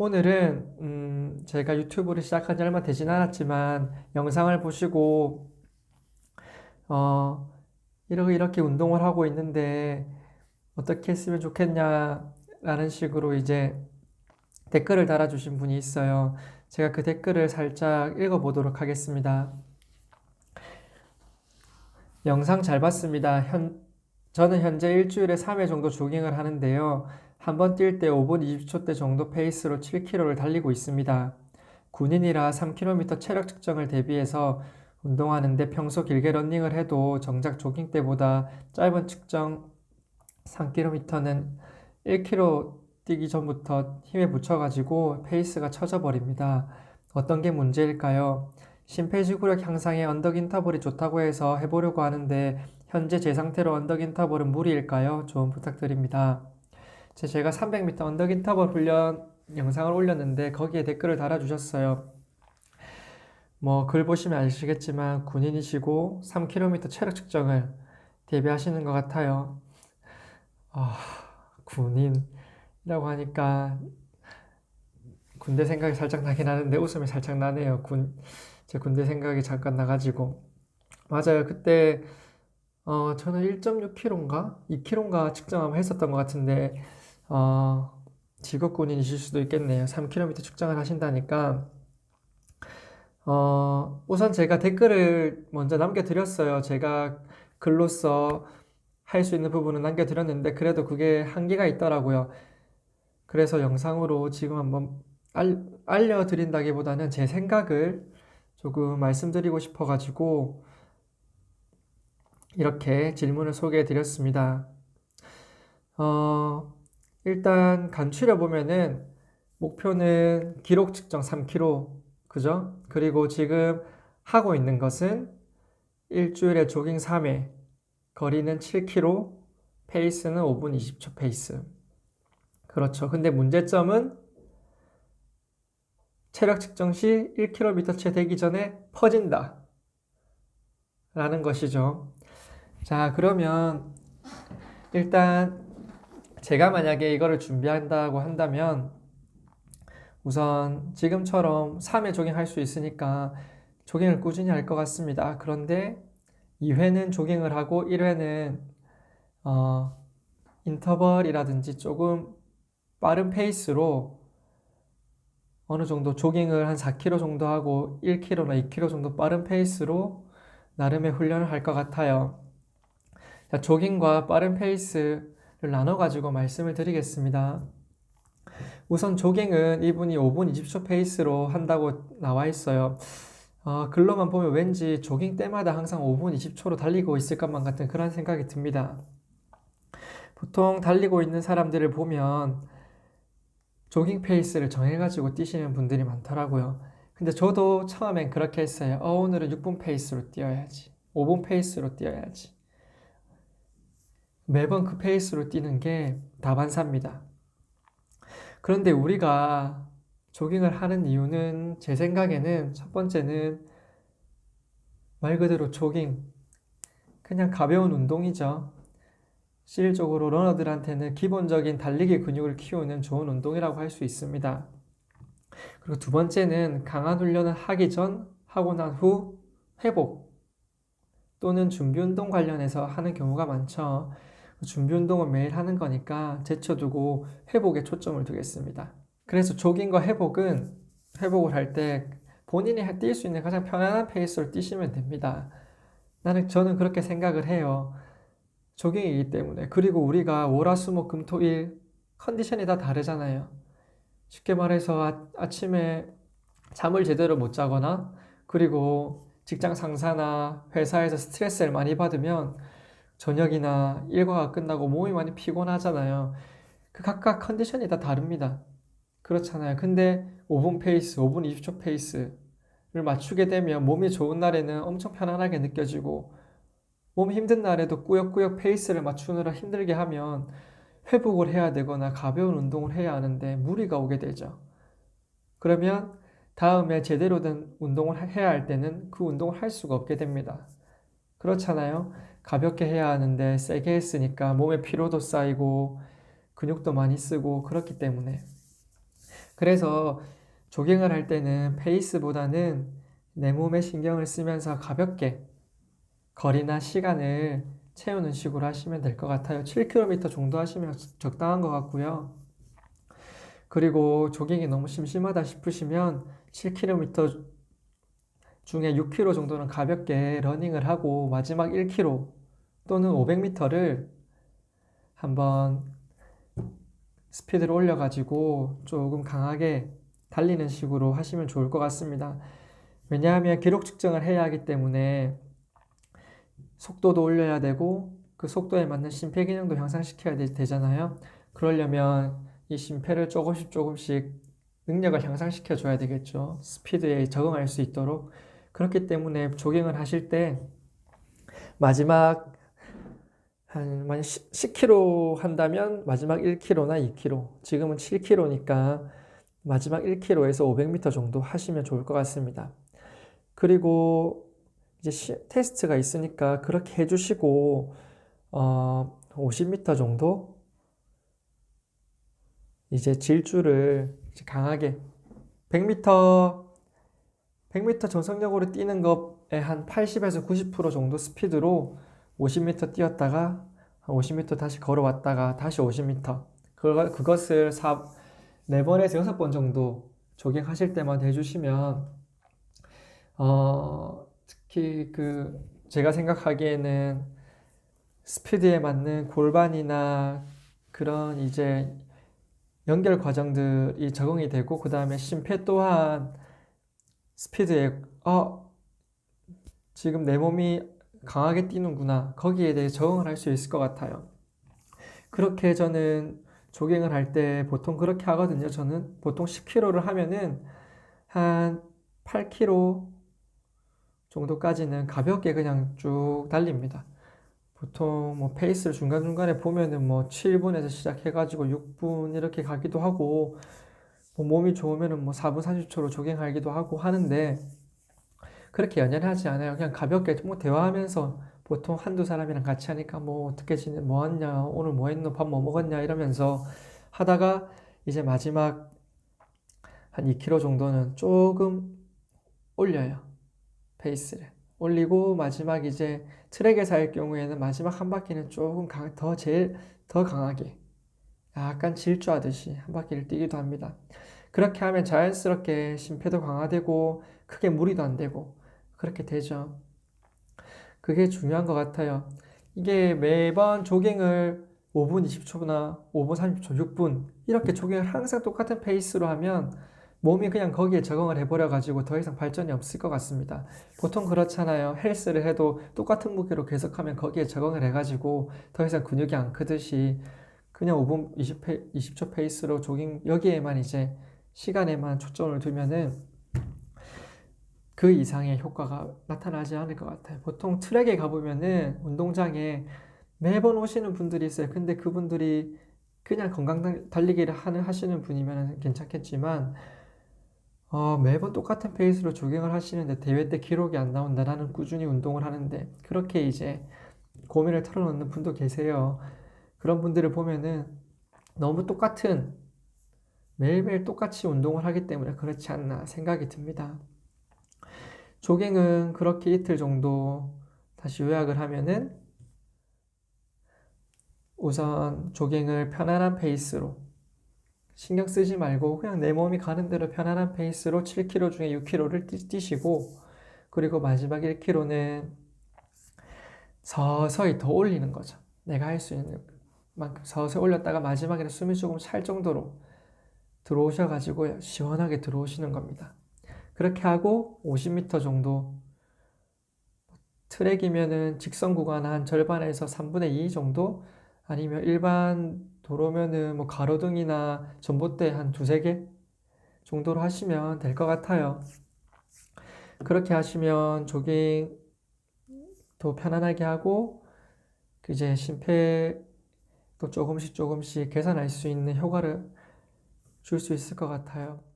오늘은 제가 유튜브를 시작한 지 얼마 되진 않았지만 영상을 보시고 어, 이렇게 운동을 하고 있는데 어떻게 했으면 좋겠냐라는 식으로 이제 댓글을 달아주신 분이 있어요. 제가 그 댓글을 살짝 읽어보도록 하겠습니다. 영상 잘 봤습니다. 저는 현재 일주일에 3회 정도 조깅을 하는데요. 한 번 뛸 때 5분 20초 대 정도 페이스로 7km를 달리고 있습니다. 군인이라 3km 체력 측정을 대비해서 운동하는데 평소 길게 러닝을 해도 정작 조깅 때보다 짧은 측정 3km는 1km 뛰기 전부터 힘에 붙여가지고 페이스가 처져 버립니다. 어떤 게 문제일까요? 심폐지구력 향상에 언덕 인터벌이 좋다고 해서 해보려고 하는데 현재 제 상태로 언덕 인터벌은 무리일까요? 조언 부탁드립니다. 제가 300m 언덕 인터벌 훈련 영상을 올렸는데 거기에 댓글을 달아주셨어요. 글 보시면 아시겠지만 군인이시고 3km 체력 측정을 대비하시는 것 같아요. 군인이라고 하니까 군대 생각이 살짝 나긴 하는데 웃음이 살짝 나네요. 제 군대 생각이 잠깐 나가지고. 맞아요. 그때 저는 1.6kg인가? 2kg인가 측정을 했었던 것 같은데 직업 군인이실 수도 있겠네요. 3km 측정을 하신다니까 우선 제가 댓글을 먼저 남겨드렸어요. 제가 글로써 할 수 있는 부분은 남겨드렸는데 그래도 그게 한계가 있더라고요. 그래서 영상으로 지금 한번 알려드린다기보다는 제 생각을 조금 말씀드리고 싶어가지고 이렇게 질문을 소개해드렸습니다. 일단 간추려 보면은 목표는 기록 측정 3km, 그죠? 그리고 지금 하고 있는 것은 일주일에 조깅 3회, 거리는 7km, 페이스는 5분 20초 페이스. 그렇죠. 근데 문제점은 체력 측정 시 1km 채 되기 전에 퍼진다. 라는 것이죠. 자, 그러면 일단 제가 만약에 이거를 준비한다고 한다면 우선 지금처럼 3회 조깅 할 수 있으니까 조깅을 꾸준히 할 것 같습니다. 그런데 2회는 조깅을 하고 1회는 인터벌이라든지 조금 빠른 페이스로 어느 정도 조깅을 한 4km 정도 하고 1km나 2km 정도 빠른 페이스로 나름의 훈련을 할 것 같아요. 자, 조깅과 빠른 페이스를 나눠가지고 말씀을 드리겠습니다. 우선 조깅은 이분이 5분 20초 페이스로 한다고 나와 있어요. 글로만 보면 왠지 조깅 때마다 항상 5분 20초로 달리고 있을 것만 같은 그런 생각이 듭니다. 보통 달리고 있는 사람들을 보면 조깅 페이스를 정해가지고 뛰시는 분들이 많더라고요. 근데 저도 처음엔 그렇게 했어요. 오늘은 6분 페이스로 뛰어야지. 5분 페이스로 뛰어야지. 매번 그 페이스로 뛰는 게 다반사입니다. 그런데 우리가 조깅을 하는 이유는 제 생각에는 첫 번째는 말 그대로 조깅, 그냥 가벼운 운동이죠. 실질적으로 러너들한테는 기본적인 달리기 근육을 키우는 좋은 운동이라고 할 수 있습니다. 그리고 두 번째는 강한 훈련을 하기 전, 하고 난 후 회복 또는 준비 운동 관련해서 하는 경우가 많죠. 준비 운동은 매일 하는 거니까 제쳐두고 회복에 초점을 두겠습니다. 그래서 조깅과 회복을 할 때 본인이 뛸 수 있는 가장 편안한 페이스로 뛰시면 됩니다. 저는 그렇게 생각을 해요. 조깅이기 때문에. 그리고 우리가 월화수목금토일 컨디션이 다 다르잖아요. 쉽게 말해서 아침에 잠을 제대로 못 자거나 그리고 직장 상사나 회사에서 스트레스를 많이 받으면 저녁이나 일과가 끝나고 몸이 많이 피곤하잖아요. 그 각각 컨디션이 다 다릅니다. 그렇잖아요. 근데 5분 페이스, 5분 20초 페이스를 맞추게 되면 몸이 좋은 날에는 엄청 편안하게 느껴지고 몸이 힘든 날에도 꾸역꾸역 페이스를 맞추느라 힘들게 하면 회복을 해야 되거나 가벼운 운동을 해야 하는데 무리가 오게 되죠. 그러면 다음에 제대로 된 운동을 해야 할 때는 그 운동을 할 수가 없게 됩니다. 그렇잖아요. 가볍게 해야 하는데 세게 했으니까 몸에 피로도 쌓이고 근육도 많이 쓰고 그렇기 때문에. 그래서 조깅을 할 때는 페이스보다는 내 몸에 신경을 쓰면서 가볍게 거리나 시간을 채우는 식으로 하시면 될 것 같아요. 7km 정도 하시면 적당한 것 같고요. 그리고 조깅이 너무 심심하다 싶으시면 7km 중에 6km 정도는 가볍게 러닝을 하고 마지막 1km 또는 500m를 한번 스피드를 올려가지고 조금 강하게 달리는 식으로 하시면 좋을 것 같습니다. 왜냐하면 기록 측정을 해야 하기 때문에 속도도 올려야 되고 그 속도에 맞는 심폐기능도 향상시켜야 되잖아요. 그러려면 이 심폐를 조금씩 능력을 향상시켜 줘야 되겠죠. 스피드에 적응할 수 있도록. 그렇기 때문에 조깅을 하실 때 마지막 한 10km 한다면 마지막 1km나 2km, 지금은 7km니까 마지막 1km에서 500m 정도 하시면 좋을 것 같습니다. 그리고 이제 테스트가 있으니까 그렇게 해주시고 50m 정도 이제 질주를 이제 강하게 100m 전속력으로 뛰는 것에 한 80에서 90% 정도 스피드로 50m 뛰었다가 한 50m 다시 걸어왔다가 다시 50m 그것을 4번에서 6번 정도 조깅하실 때만 해주시면 특히 제가 생각하기에는 스피드에 맞는 골반이나 그런 이제 연결 과정들이 적응이 되고 그 다음에 심폐 또한 스피드에 지금 내 몸이 강하게 뛰는구나 거기에 대해 적응을 할 수 있을 것 같아요. 그렇게 저는 조깅을 할 때 보통 그렇게 하거든요. 저는 보통 10km를 하면은 한 8km 정도까지는 가볍게 그냥 쭉 달립니다. 보통 뭐 페이스를 중간중간에 보면은 뭐 7분에서 시작해가지고 6분 이렇게 가기도 하고 뭐 몸이 좋으면은 뭐 4분 30초로 조깅하기도 하고 하는데 그렇게 연연하지 않아요. 그냥 가볍게 뭐 대화하면서 보통 한두 사람이랑 같이 하니까 뭐 어떻게 지내, 뭐 했냐, 오늘 뭐 했노, 밥 뭐 먹었냐 이러면서 하다가 이제 마지막 한 2km 정도는 조금 올려요. 페이스를. 올리고 마지막 이제 트랙에서 할 경우에는 마지막 한 바퀴는 조금 제일 더 강하게 약간 질주하듯이 한 바퀴를 뛰기도 합니다. 그렇게 하면 자연스럽게 심폐도 강화되고 크게 무리도 안 되고 그렇게 되죠. 그게 중요한 것 같아요. 이게 매번 조깅을 5분 20초나 5분 30초, 6분 이렇게 조깅을 항상 똑같은 페이스로 하면 몸이 그냥 거기에 적응을 해버려가지고 더 이상 발전이 없을 것 같습니다. 보통 그렇잖아요. 헬스를 해도 똑같은 무게로 계속하면 거기에 적응을 해가지고 더 이상 근육이 안 크듯이 그냥 5분 20초 페이스로 조깅 여기에만 이제 시간에만 초점을 두면은 그 이상의 효과가 나타나지 않을 것 같아요. 보통 트랙에 가보면은 운동장에 매번 오시는 분들이 있어요. 근데 그분들이 그냥 건강 달리기를 하시는 분이면 괜찮겠지만 매번 똑같은 페이스로 조깅을 하시는데 대회 때 기록이 안 나온다. 나는 꾸준히 운동을 하는데 그렇게 이제 고민을 털어놓는 분도 계세요. 그런 분들을 보면은 너무 매일매일 똑같이 운동을 하기 때문에 그렇지 않나 생각이 듭니다. 조깅은 그렇게 이틀 정도 다시 요약을 하면은 우선 조깅을 편안한 페이스로 신경 쓰지 말고 그냥 내 몸이 가는 대로 편안한 페이스로 7km 중에 6km를 뛰시고 그리고 마지막 1km는 서서히 더 올리는 거죠. 내가 할 수 있는 만큼 서서히 올렸다가 마지막에는 숨이 조금 찰 정도로 들어오셔가지고 시원하게 들어오시는 겁니다. 그렇게 하고 50m 정도 트랙이면은 직선 구간 한 절반에서 3분의 2 정도 아니면 일반 도로면은 뭐 가로등이나 전봇대 한 두세 개 정도로 하시면 될 것 같아요. 그렇게 하시면 조깅 더 편안하게 하고 이제 심폐도 조금씩 개선할 수 있는 효과를 줄 수 있을 것 같아요.